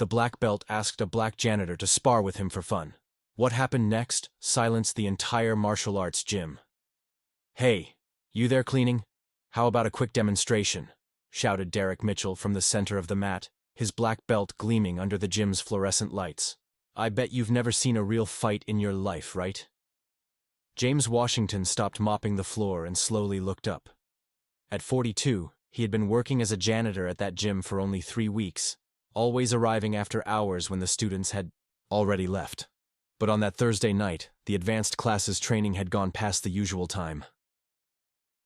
The black belt asked a black janitor to spar with him for fun. What happened next silenced the entire martial arts gym. "Hey, you there cleaning? How about a quick demonstration?" shouted Derek Mitchell from the center of the mat, his black belt gleaming under the gym's fluorescent lights. "I bet you've never seen a real fight in your life, right?" James Washington stopped mopping the floor and slowly looked up. At 42, he had been working as a janitor at that gym for only 3 weeks, always arriving after hours when the students had already left. But on that Thursday night, the advanced classes training had gone past the usual time.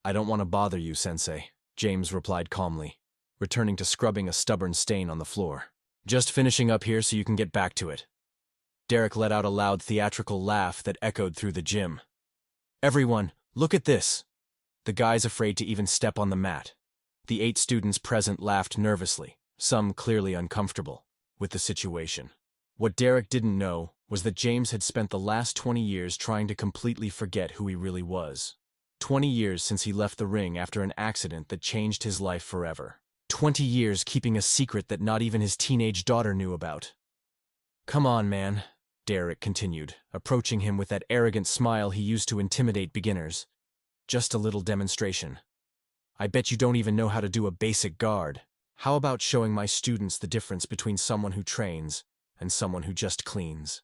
"I don't want to bother you, Sensei," James replied calmly, returning to scrubbing a stubborn stain on the floor. "Just finishing up here so you can get back to it." Derek let out a loud theatrical laugh that echoed through the gym. "Everyone, look at this!" The guys afraid to even step on the mat. The 8 students present laughed nervously, some clearly uncomfortable with the situation. What Derek didn't know was that James had spent the last 20 years trying to completely forget who he really was. 20 years since he left the ring after an accident that changed his life forever. 20 years keeping a secret that not even his teenage daughter knew about. "Come on, man," Derek continued, approaching him with that arrogant smile he used to intimidate beginners. "Just a little demonstration. I bet you don't even know how to do a basic guard. How about showing my students the difference between someone who trains and someone who just cleans?"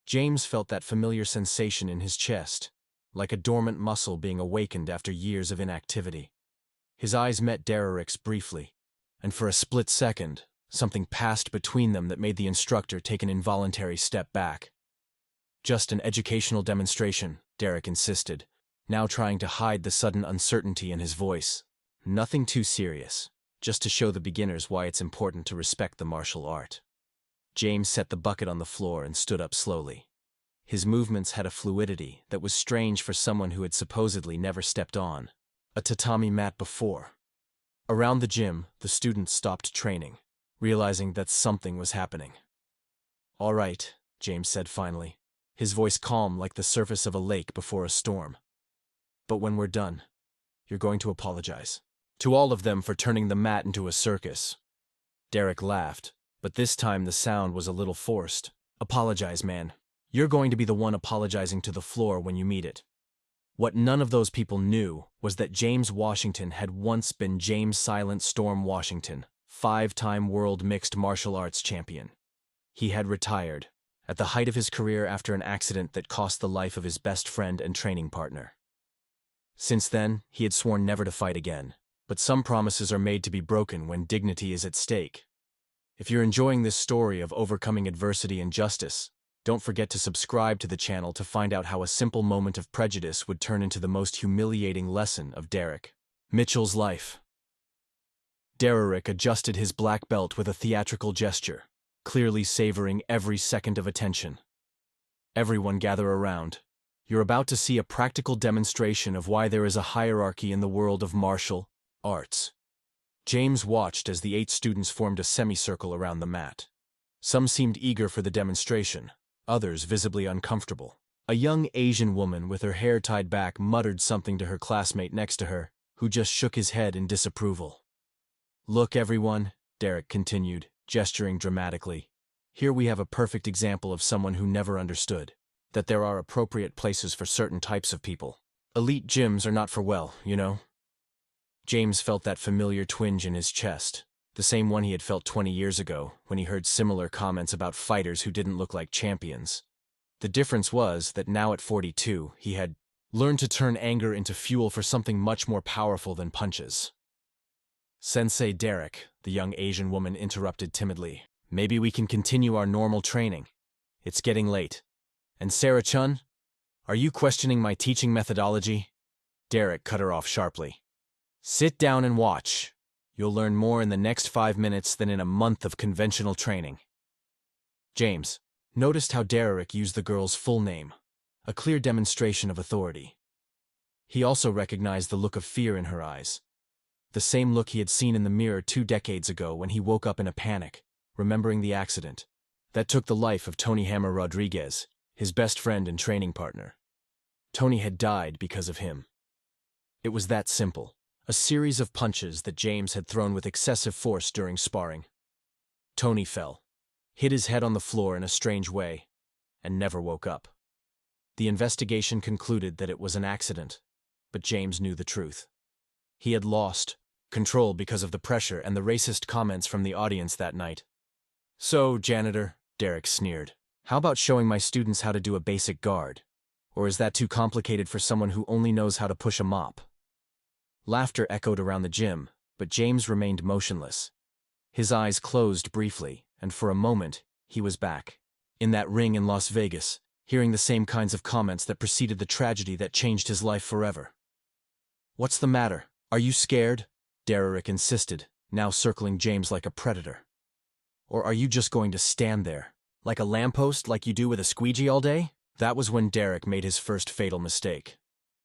James felt that familiar sensation in his chest, like a dormant muscle being awakened after years of inactivity. His eyes met Derek's briefly, and for a split second, something passed between them that made the instructor take an involuntary step back. "Just an educational demonstration," Derek insisted, now trying to hide the sudden uncertainty in his voice. "Nothing too serious, just to show the beginners why it's important to respect the martial art." James set the bucket on the floor and stood up slowly. His movements had a fluidity that was strange for someone who had supposedly never stepped on a tatami mat before. Around the gym, the students stopped training, realizing that something was happening. "All right," James said finally, his voice calm like the surface of a lake before a storm. "But when we're done, you're going to apologize to all of them for turning the mat into a circus." Derek laughed, but this time the sound was a little forced. "Apologize, man. You're going to be the one apologizing to the floor when you meet it." What none of those people knew was that James Washington had once been James Silent Storm Washington, 5-time world mixed martial arts champion. He had retired, at the height of his career after an accident that cost the life of his best friend and training partner. Since then, he had sworn never to fight again, but some promises are made to be broken when dignity is at stake. If you're enjoying this story of overcoming adversity and justice, don't forget to subscribe to the channel to find out how a simple moment of prejudice would turn into the most humiliating lesson of Derek Mitchell's life. Derek adjusted his black belt with a theatrical gesture, clearly savoring every second of attention. "Everyone gather around. You're about to see a practical demonstration of why there is a hierarchy in the world of martial arts." James watched as the 8 students formed a semicircle around the mat. Some seemed eager for the demonstration, others visibly uncomfortable. A young Asian woman with her hair tied back muttered something to her classmate next to her, who just shook his head in disapproval. "Look, everyone," Derek continued, gesturing dramatically. "Here we have a perfect example of someone who never understood that there are appropriate places for certain types of people. Elite gyms are not for, well, you know." James felt that familiar twinge in his chest, the same one he had felt 20 years ago when he heard similar comments about fighters who didn't look like champions. The difference was that now at 42, he had learned to turn anger into fuel for something much more powerful than punches. "Sensei Derek," the young Asian woman interrupted timidly, "maybe we can continue our normal training. It's getting late. And Sarah-chun, are you questioning my teaching methodology?" Derek cut her off sharply. "Sit down and watch. You'll learn more in the next 5 minutes than in a month of conventional training." James noticed how Derek used the girl's full name, a clear demonstration of authority. He also recognized the look of fear in her eyes, the same look he had seen in the mirror 2 decades ago when he woke up in a panic, remembering the accident that took the life of Tony Hammer Rodriguez, his best friend and training partner. Tony had died because of him. It was that simple. A series of punches that James had thrown with excessive force during sparring. Tony fell, hit his head on the floor in a strange way, and never woke up. The investigation concluded that it was an accident, but James knew the truth. He had lost control because of the pressure and the racist comments from the audience that night. "So, janitor," Derek sneered, "how about showing my students how to do a basic guard? Or is that too complicated for someone who only knows how to push a mop?" Laughter echoed around the gym, but James remained motionless. His eyes closed briefly, and for a moment, he was back, in that ring in Las Vegas, hearing the same kinds of comments that preceded the tragedy that changed his life forever. "What's the matter? Are you scared?" Derek insisted, now circling James like a predator. "Or are you just going to stand there, like a lamppost like you do with a squeegee all day?" That was when Derek made his first fatal mistake.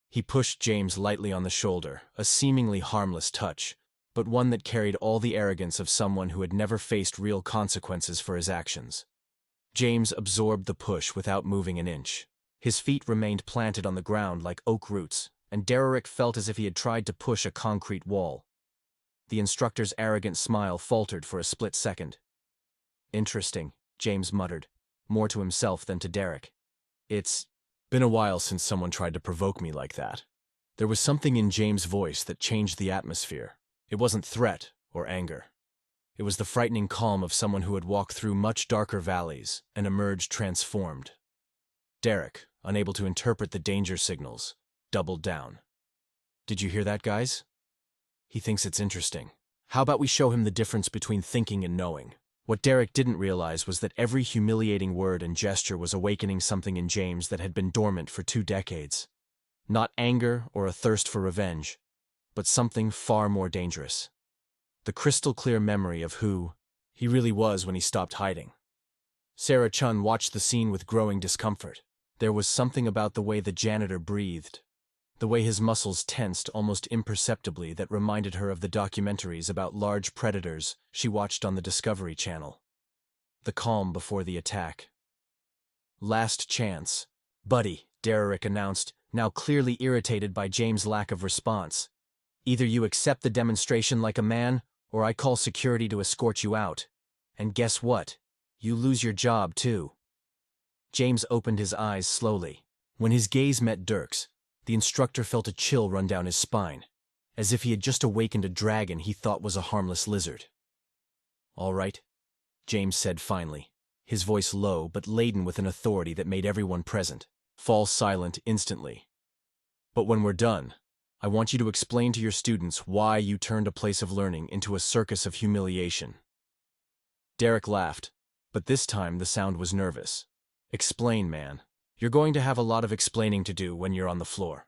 He pushed James lightly on the shoulder, a seemingly harmless touch, but one that carried all the arrogance of someone who had never faced real consequences for his actions. James absorbed the push without moving an inch. His feet remained planted on the ground like oak roots, and Derek felt as if he had tried to push a concrete wall. The instructor's arrogant smile faltered for a split second. "Interesting," James muttered, more to himself than to Derek. "It's been a while since someone tried to provoke me like that." There was something in James' voice that changed the atmosphere. It wasn't threat or anger. It was the frightening calm of someone who had walked through much darker valleys and emerged transformed. Derek, unable to interpret the danger signals, doubled down. "Did you hear that, guys? He thinks it's interesting. How about we show him the difference between thinking and knowing?" What Derek didn't realize was that every humiliating word and gesture was awakening something in James that had been dormant for 2 decades. Not anger or a thirst for revenge, but something far more dangerous. The crystal-clear memory of who he really was when he stopped hiding. Sarah Chun watched the scene with growing discomfort. There was something about the way the janitor breathed, the way his muscles tensed almost imperceptibly, that reminded her of the documentaries about large predators she watched on the Discovery Channel. The calm before the attack. "Last chance, buddy," Derek announced, now clearly irritated by James' lack of response. "Either you accept the demonstration like a man, or I call security to escort you out. And guess what? You lose your job, too." James opened his eyes slowly. When his gaze met Dirk's, the instructor felt a chill run down his spine, as if he had just awakened a dragon he thought was a harmless lizard. "All right," James said finally, his voice low but laden with an authority that made everyone present fall silent instantly. "But when we're done, I want you to explain to your students why you turned a place of learning into a circus of humiliation." Derek laughed, but this time the sound was nervous. "Explain, man. You're going to have a lot of explaining to do when you're on the floor."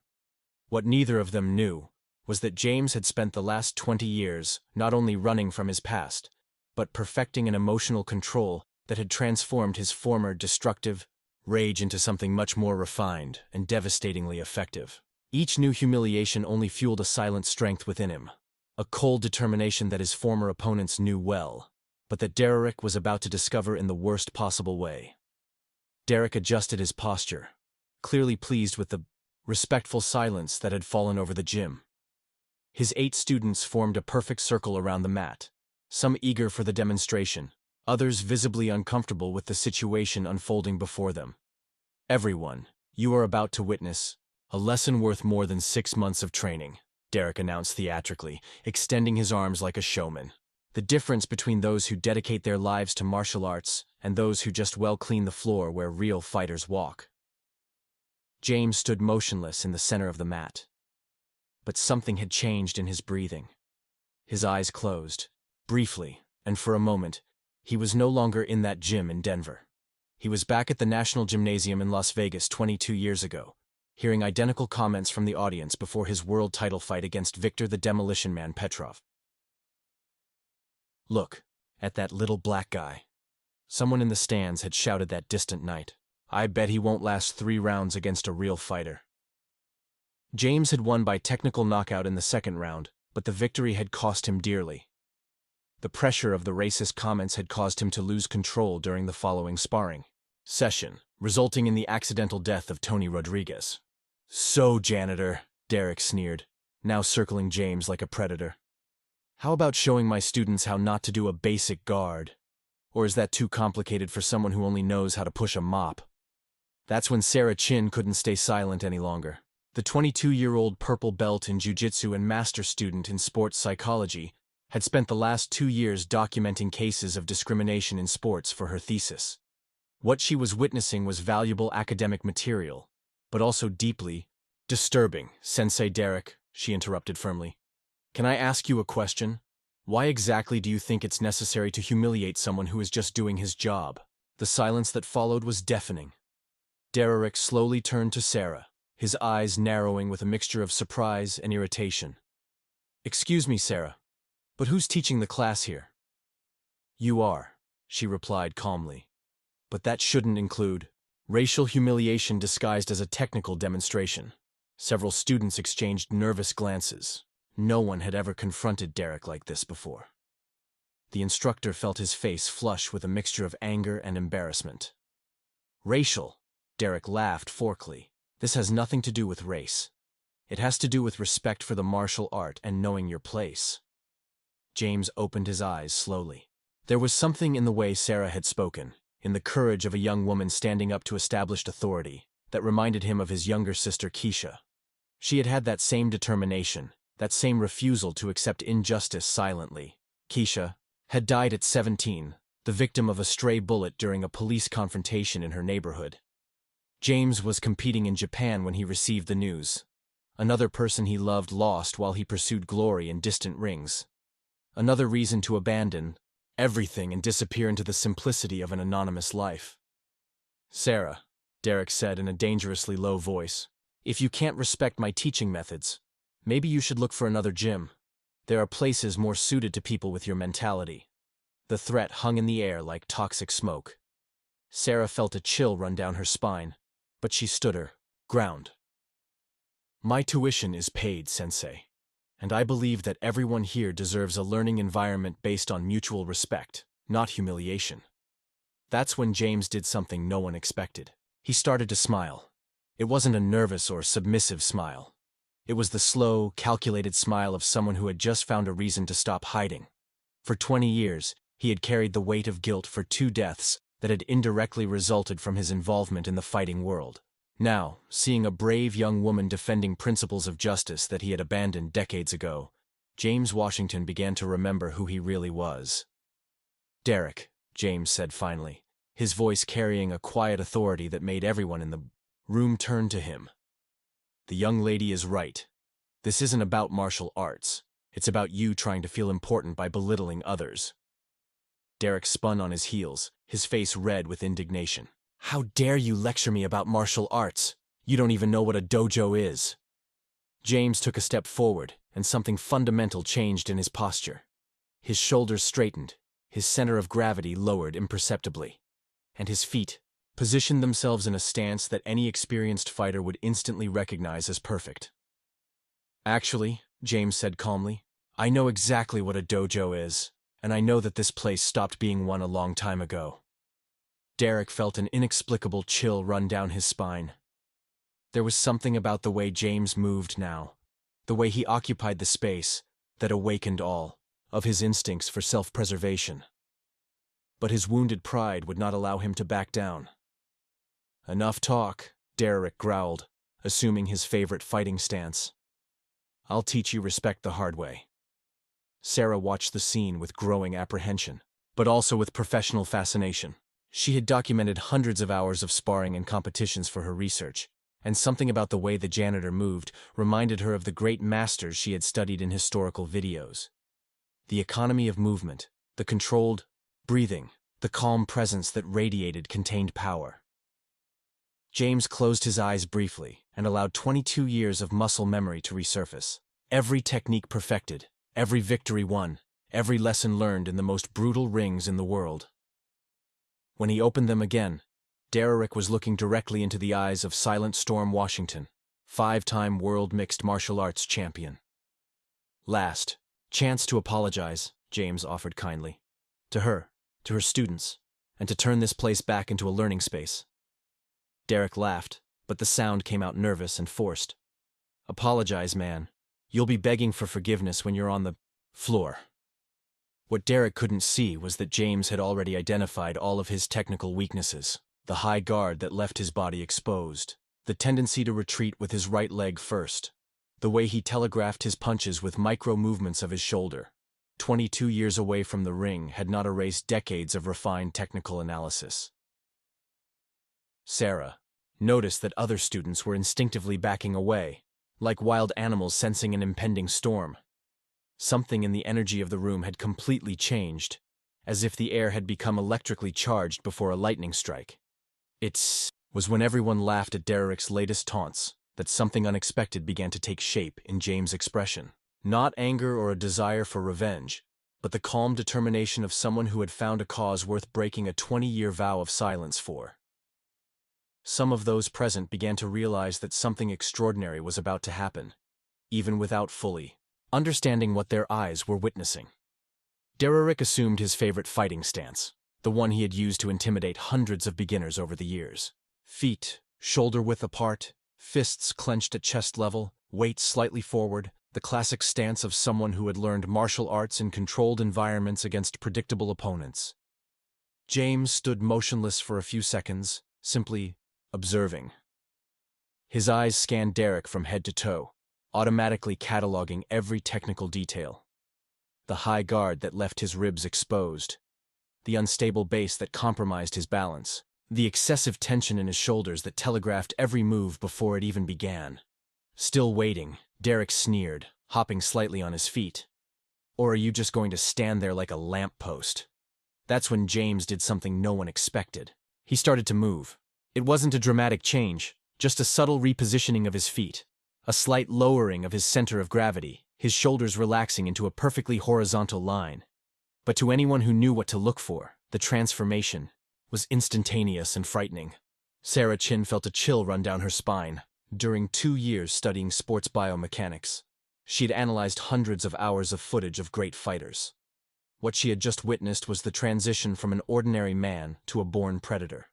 What neither of them knew was that James had spent the last 20 years not only running from his past, but perfecting an emotional control that had transformed his former destructive rage into something much more refined and devastatingly effective. Each new humiliation only fueled a silent strength within him, a cold determination that his former opponents knew well, but that Derek was about to discover in the worst possible way. Derek adjusted his posture, clearly pleased with the respectful silence that had fallen over the gym. His 8 students formed a perfect circle around the mat, some eager for the demonstration, others visibly uncomfortable with the situation unfolding before them. "Everyone, you are about to witness a lesson worth more than 6 months of training," Derek announced theatrically, extending his arms like a showman. "The difference between those who dedicate their lives to martial arts and those who just well clean the floor where real fighters walk." James stood motionless in the center of the mat. But something had changed in his breathing. His eyes closed, briefly, and for a moment, he was no longer in that gym in Denver. He was back at the National Gymnasium in Las Vegas 22 years ago, hearing identical comments from the audience before his world title fight against Victor the Demolition Man Petrov. "Look, at that little black guy," someone in the stands had shouted that distant night. "I bet he won't last 3 rounds against a real fighter." James had won by technical knockout in the 2nd round, but the victory had cost him dearly. The pressure of the racist comments had caused him to lose control during the following sparring session, resulting in the accidental death of Tony Rodriguez. "So, janitor," Derek sneered, now circling James like a predator, "how about showing my students how not to do a basic guard?" Or is that too complicated for someone who only knows how to push a mop? That's when Sarah Chin couldn't stay silent any longer. The 22-year-old purple belt in jiu-jitsu and master student in sports psychology had spent the last 2 years documenting cases of discrimination in sports for her thesis. What she was witnessing was valuable academic material, but also deeply disturbing. Sensei Derek, she interrupted firmly. Can I ask you a question? Why exactly do you think it's necessary to humiliate someone who is just doing his job? The silence that followed was deafening. Derek slowly turned to Sarah, his eyes narrowing with a mixture of surprise and irritation. Excuse me, Sarah, but who's teaching the class here? You are, she replied calmly. But that shouldn't include racial humiliation disguised as a technical demonstration. Several students exchanged nervous glances. No one had ever confronted Derek like this before. The instructor felt his face flush with a mixture of anger and embarrassment. Racial, Derek laughed forkily. This has nothing to do with race. It has to do with respect for the martial art and knowing your place. James opened his eyes slowly. There was something in the way Sarah had spoken, in the courage of a young woman standing up to established authority, that reminded him of his younger sister Keisha. She had had that same determination, that same refusal to accept injustice silently. Keisha had died at 17, the victim of a stray bullet during a police confrontation in her neighborhood. James was competing in Japan when he received the news. Another person he loved lost while he pursued glory in distant rings. Another reason to abandon everything and disappear into the simplicity of an anonymous life. Sarah, Derek said in a dangerously low voice, if you can't respect my teaching methods, maybe you should look for another gym. There are places more suited to people with your mentality. The threat hung in the air like toxic smoke. Sarah felt a chill run down her spine, but she stood her ground. My tuition is paid, Sensei, and I believe that everyone here deserves a learning environment based on mutual respect, not humiliation. That's when James did something no one expected. He started to smile. It wasn't a nervous or submissive smile. It was the slow, calculated smile of someone who had just found a reason to stop hiding. For 20 years, he had carried the weight of guilt for 2 deaths that had indirectly resulted from his involvement in the fighting world. Now, seeing a brave young woman defending principles of justice that he had abandoned decades ago, James Washington began to remember who he really was. Derek, James said finally, his voice carrying a quiet authority that made everyone in the room turn to him. The young lady is right. This isn't about martial arts. It's about you trying to feel important by belittling others. Derek spun on his heels, his face red with indignation. How dare you lecture me about martial arts? You don't even know what a dojo is. James took a step forward, and something fundamental changed in his posture. His shoulders straightened, his center of gravity lowered imperceptibly, and his feet positioned themselves in a stance that any experienced fighter would instantly recognize as perfect. Actually, James said calmly, I know exactly what a dojo is, and I know that this place stopped being one a long time ago. Derek felt an inexplicable chill run down his spine. There was something about the way James moved now, the way he occupied the space, that awakened all of his instincts for self-preservation. But his wounded pride would not allow him to back down. Enough talk, Derek growled, assuming his favorite fighting stance. I'll teach you respect the hard way. Sarah watched the scene with growing apprehension, but also with professional fascination. She had documented hundreds of hours of sparring and competitions for her research, and something about the way the janitor moved reminded her of the great masters she had studied in historical videos. The economy of movement, the controlled breathing, the calm presence that radiated contained power. James closed his eyes briefly and allowed 22 years of muscle memory to resurface. Every technique perfected, every victory won, every lesson learned in the most brutal rings in the world. When he opened them again, Derek was looking directly into the eyes of Silent Storm Washington, 5-time world mixed martial arts champion. Last, chance to apologize, James offered kindly. To her students, and to turn this place back into a learning space. Derek laughed, but the sound came out nervous and forced. Apologize, man. You'll be begging for forgiveness when you're on the floor. What Derek couldn't see was that James had already identified all of his technical weaknesses: the high guard that left his body exposed, the tendency to retreat with his right leg first, the way he telegraphed his punches with micro-movements of his shoulder. 22 years away from the ring had not erased decades of refined technical analysis. Sarah noticed that other students were instinctively backing away, like wild animals sensing an impending storm. Something in the energy of the room had completely changed, as if the air had become electrically charged before a lightning strike. It was when everyone laughed at Derek's latest taunts that something unexpected began to take shape in James' expression. Not anger or a desire for revenge, but the calm determination of someone who had found a cause worth breaking a 20-year vow of silence for. Some of those present began to realize that something extraordinary was about to happen, even without fully understanding what their eyes were witnessing. Derek assumed his favorite fighting stance, the one he had used to intimidate hundreds of beginners over the years. Feet shoulder-width apart, fists clenched at chest level, weight slightly forward, the classic stance of someone who had learned martial arts in controlled environments against predictable opponents. James stood motionless for a few seconds, simply observing. His eyes scanned Derek from head to toe, automatically cataloging every technical detail. The high guard that left his ribs exposed, the unstable base that compromised his balance, the excessive tension in his shoulders that telegraphed every move before it even began. Still waiting, Derek sneered, hopping slightly on his feet. "Or are you just going to stand there like a lamppost?" That's when James did something no one expected. He started to move. It wasn't a dramatic change, just a subtle repositioning of his feet. A slight lowering of his center of gravity, his shoulders relaxing into a perfectly horizontal line. But to anyone who knew what to look for, the transformation was instantaneous and frightening. Sarah Chin felt a chill run down her spine. During 2 years studying sports biomechanics, she'd analyzed hundreds of hours of footage of great fighters. What she had just witnessed was the transition from an ordinary man to a born predator.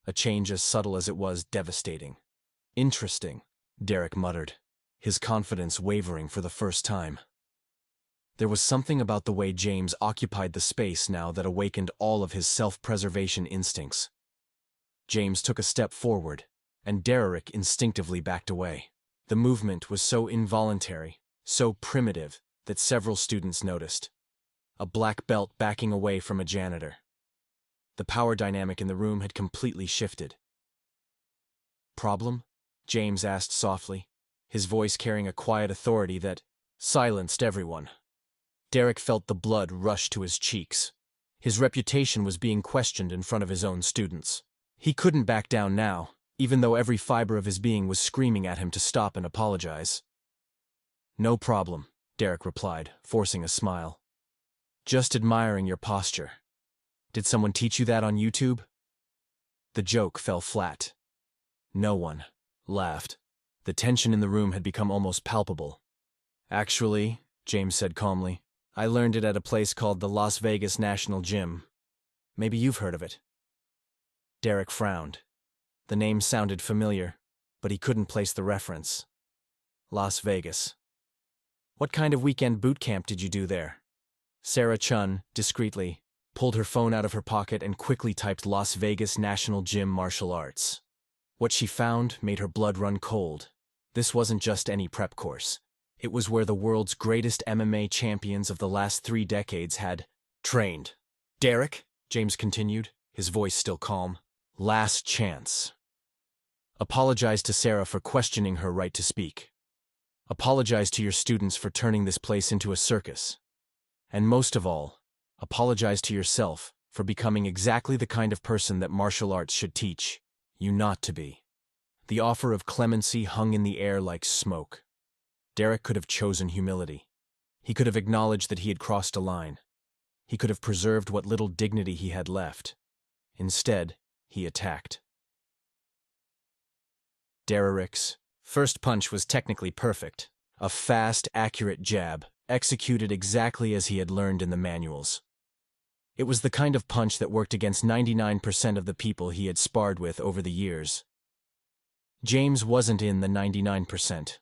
A change as subtle as it was devastating. "Interesting," Derek muttered, his confidence wavering for the first time. There was something about the way James occupied the space now that awakened all of his self-preservation instincts. James took a step forward, and Derek instinctively backed away. The movement was so involuntary, so primitive, that several students noticed. A black belt backing away from a janitor. The power dynamic in the room had completely shifted. "Problem?" James asked softly, his voice carrying a quiet authority that silenced everyone. Derek felt the blood rush to his cheeks. His reputation was being questioned in front of his own students. He couldn't back down now, even though every fiber of his being was screaming at him to stop and apologize. "No problem," Derek replied, forcing a smile. "Just admiring your posture. Did someone teach you that on YouTube?" The joke fell flat. No one laughed. The tension in the room had become almost palpable. "Actually," James said calmly, "I learned it at a place called the Las Vegas National Gym. Maybe you've heard of it." Derek frowned. The name sounded familiar, but he couldn't place the reference. Las Vegas. "What kind of weekend boot camp did you do there?" Sarah Chun, discreetly, pulled her phone out of her pocket and quickly typed Las Vegas National Gym Martial Arts. What she found made her blood run cold. This wasn't just any prep course. It was where the world's greatest MMA champions of the last 3 decades had trained. "Derek," James continued, his voice still calm, "last chance. Apologize to Sarah for questioning her right to speak. Apologize to your students for turning this place into a circus. And most of all, apologize to yourself for becoming exactly the kind of person that martial arts should teach you not to be." The offer of clemency hung in the air like smoke. Derek could have chosen humility. He could have acknowledged that he had crossed a line. He could have preserved what little dignity he had left. Instead, he attacked. Derek's first punch was technically perfect. A fast, accurate jab, executed exactly as he had learned in the manuals. It was the kind of punch that worked against 99% of the people he had sparred with over the years. James wasn't in the 99%.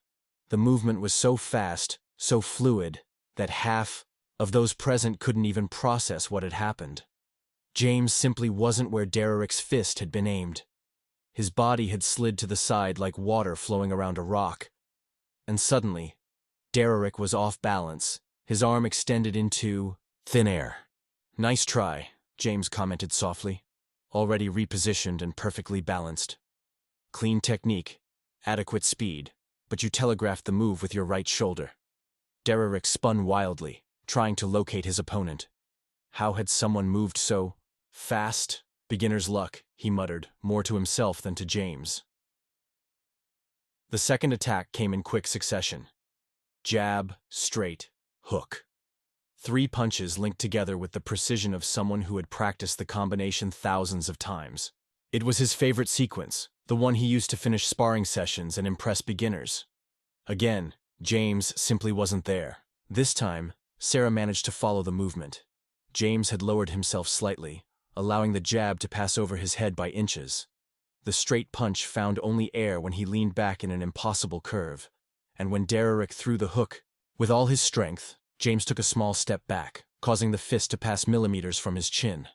The movement was so fast, so fluid, that half of those present couldn't even process what had happened. James simply wasn't where Derek's fist had been aimed. His body had slid to the side like water flowing around a rock. And suddenly, Derek was off balance, his arm extended into thin air. "Nice try," James commented softly. "Already repositioned and perfectly balanced. Clean technique, adequate speed, but you telegraphed the move with your right shoulder." Derek spun wildly, trying to locate his opponent. How had someone moved so fast? "Beginner's luck," he muttered, more to himself than to James. The second attack came in quick succession. Jab, straight, hook. 3 punches linked together with the precision of someone who had practiced the combination thousands of times. It was his favorite sequence, the one he used to finish sparring sessions and impress beginners. Again, James simply wasn't there. This time, Sarah managed to follow the movement. James had lowered himself slightly, allowing the jab to pass over his head by inches. The straight punch found only air when he leaned back in an impossible curve, and when Derek threw the hook, with all his strength, James took a small step back, causing the fist to pass millimeters from his chin.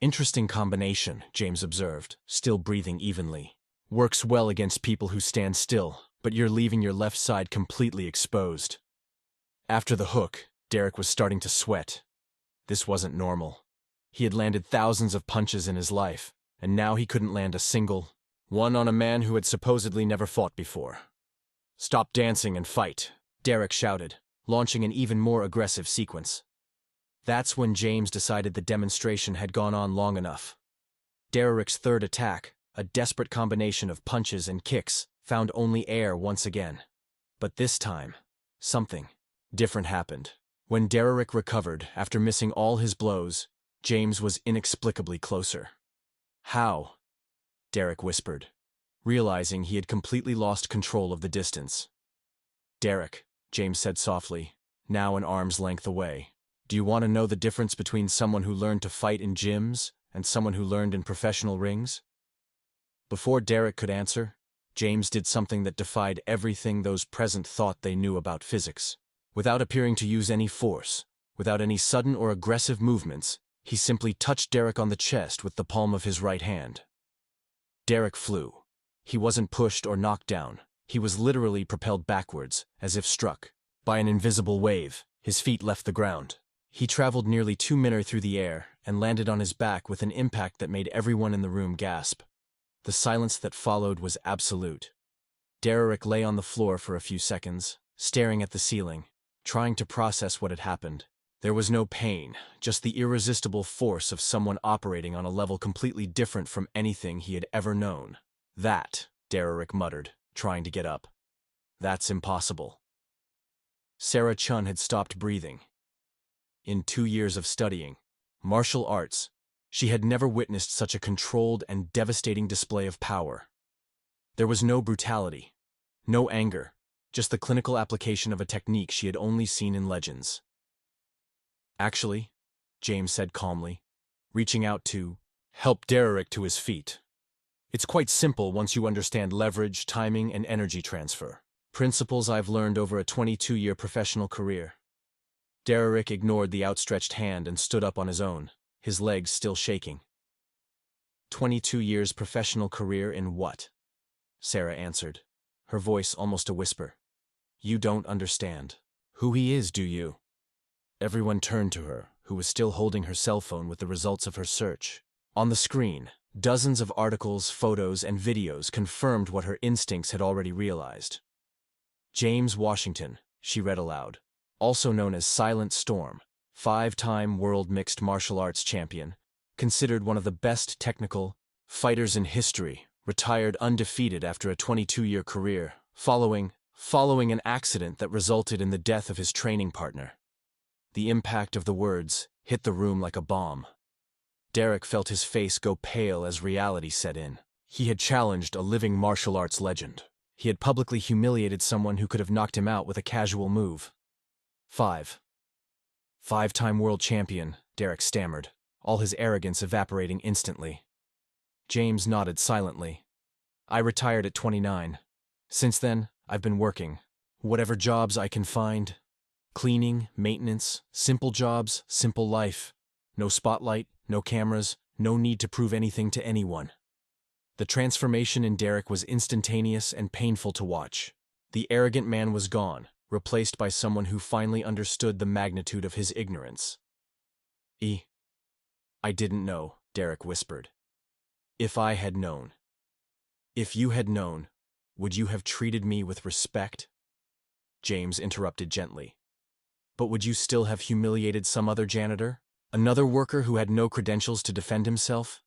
"Interesting combination," James observed, still breathing evenly. "Works well against people who stand still, but you're leaving your left side completely exposed." After the hook, Derek was starting to sweat. This wasn't normal. He had landed thousands of punches in his life, and now he couldn't land a single one on a man who had supposedly never fought before. "Stop dancing and fight," Derek shouted, launching an even more aggressive sequence. That's when James decided the demonstration had gone on long enough. Derek's third attack, a desperate combination of punches and kicks, found only air once again. But this time, something different happened. When Derek recovered after missing all his blows, James was inexplicably closer. "How?" Derek whispered, realizing he had completely lost control of the distance. "Derek," James said softly, now an arm's length away, "do you want to know the difference between someone who learned to fight in gyms and someone who learned in professional rings?" Before Derek could answer, James did something that defied everything those present thought they knew about physics. Without appearing to use any force, without any sudden or aggressive movements, he simply touched Derek on the chest with the palm of his right hand. Derek flew. He wasn't pushed or knocked down. He was literally propelled backwards, as if struck by an invisible wave. His feet left the ground. He traveled nearly 2 meters through the air and landed on his back with an impact that made everyone in the room gasp. The silence that followed was absolute. Derek lay on the floor for a few seconds, staring at the ceiling, trying to process what had happened. There was no pain, just the irresistible force of someone operating on a level completely different from anything he had ever known. "That," Derek muttered, trying to get up. "That's impossible." Sarah Chun had stopped breathing. In 2 years of studying martial arts, she had never witnessed such a controlled and devastating display of power. There was no brutality, no anger, just the clinical application of a technique she had only seen in legends. "Actually," James said calmly, reaching out to help Derek to his feet, "it's quite simple once you understand leverage, timing, and energy transfer. Principles I've learned over a 22-year professional career." Derek ignored the outstretched hand and stood up on his own, his legs still shaking. 22 years professional career in what?" Sarah answered, her voice almost a whisper. "You don't understand who he is, do you?" Everyone turned to her, who was still holding her cell phone with the results of her search. On the screen, dozens of articles, photos, and videos confirmed what her instincts had already realized. "James Washington," she read aloud, "also known as Silent Storm, 5-time world mixed martial arts champion, considered one of the best technical fighters in history, retired undefeated after a 22-year career, following an accident that resulted in the death of his training partner." The impact of the words hit the room like a bomb. Derek felt his face go pale as reality set in. He had challenged a living martial arts legend. He had publicly humiliated someone who could have knocked him out with a casual move. Five-time world champion," Derek stammered, all his arrogance evaporating instantly. James nodded silently. "I retired at 29. Since then, I've been working. Whatever jobs I can find." Cleaning, maintenance, simple jobs, simple life. No spotlight, no cameras, no need to prove anything to anyone. The transformation in Derek was instantaneous and painful to watch. The arrogant man was gone, replaced by someone who finally understood the magnitude of his ignorance. I didn't know, Derek whispered. If I had known. If you had known, would you have treated me with respect? James interrupted gently. But would you still have humiliated some other janitor? Another worker who had no credentials to defend himself?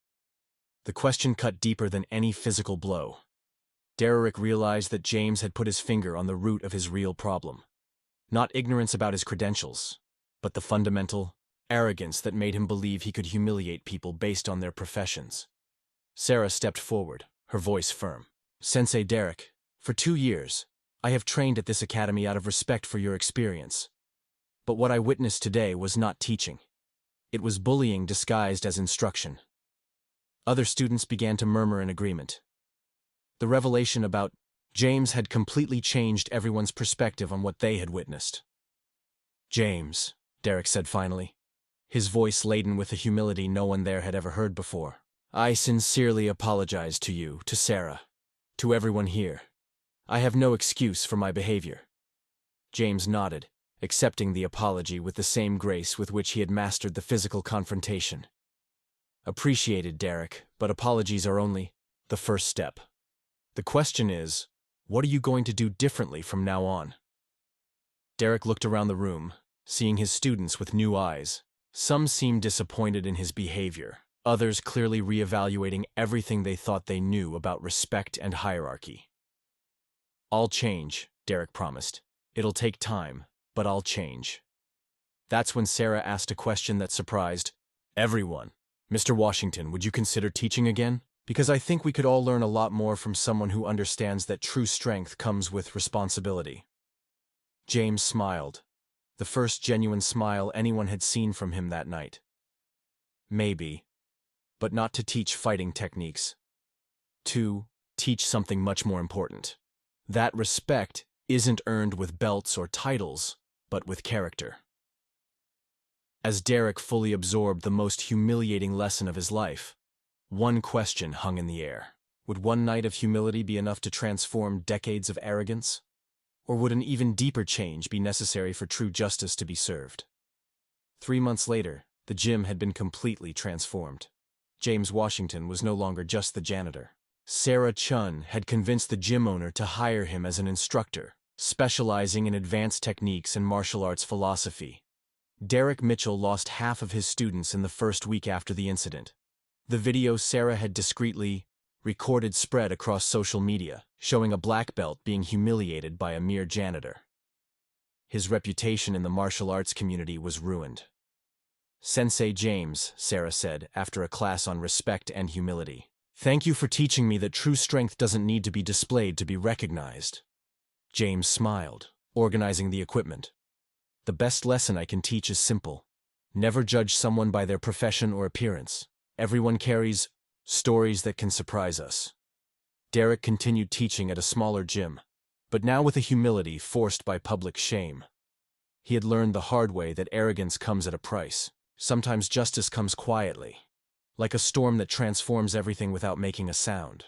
The question cut deeper than any physical blow. Derek realized that James had put his finger on the root of his real problem. Not ignorance about his credentials, but the fundamental arrogance that made him believe he could humiliate people based on their professions. Sarah stepped forward, her voice firm. Sensei Derek, for 2 years, I have trained at this academy out of respect for your experience. But what I witnessed today was not teaching. It was bullying disguised as instruction. Other students began to murmur in agreement. The revelation about James had completely changed everyone's perspective on what they had witnessed. James, Derek said finally, his voice laden with a humility no one there had ever heard before. I sincerely apologize to you, to Sarah, to everyone here. I have no excuse for my behavior. James nodded, accepting the apology with the same grace with which he had mastered the physical confrontation. Appreciated, Derek, but apologies are only the first step. The question is, what are you going to do differently from now on? Derek looked around the room, seeing his students with new eyes. Some seemed disappointed in his behavior, others clearly reevaluating everything they thought they knew about respect and hierarchy. I'll change, Derek promised. It'll take time, but I'll change. That's when Sarah asked a question that surprised everyone. Mr. Washington, would you consider teaching again? Because I think we could all learn a lot more from someone who understands that true strength comes with responsibility. James smiled, the first genuine smile anyone had seen from him that night. Maybe, but not to teach fighting techniques. To teach something much more important. That respect isn't earned with belts or titles, but with character. As Derek fully absorbed the most humiliating lesson of his life, one question hung in the air. Would one night of humility be enough to transform decades of arrogance? Or would an even deeper change be necessary for true justice to be served? 3 months later, the gym had been completely transformed. James Washington was no longer just the janitor. Sarah Chun had convinced the gym owner to hire him as an instructor, specializing in advanced techniques and martial arts philosophy. Derek Mitchell lost half of his students in the first week after the incident. The video Sarah had discreetly recorded spread across social media, showing a black belt being humiliated by a mere janitor. His reputation in the martial arts community was ruined. Sensei James, Sarah said, after a class on respect and humility. Thank you for teaching me that true strength doesn't need to be displayed to be recognized. James smiled, organizing the equipment. The best lesson I can teach is simple. Never judge someone by their profession or appearance. Everyone carries stories that can surprise us. Derek continued teaching at a smaller gym, but now with a humility forced by public shame. He had learned the hard way that arrogance comes at a price. Sometimes justice comes quietly, like a storm that transforms everything without making a sound.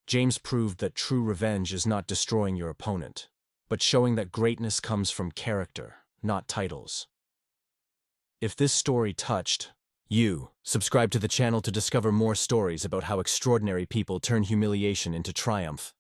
James proved that true revenge is not destroying your opponent, but showing that greatness comes from character, not titles. If this story touched you, subscribe to the channel to discover more stories about how extraordinary people turn humiliation into triumph.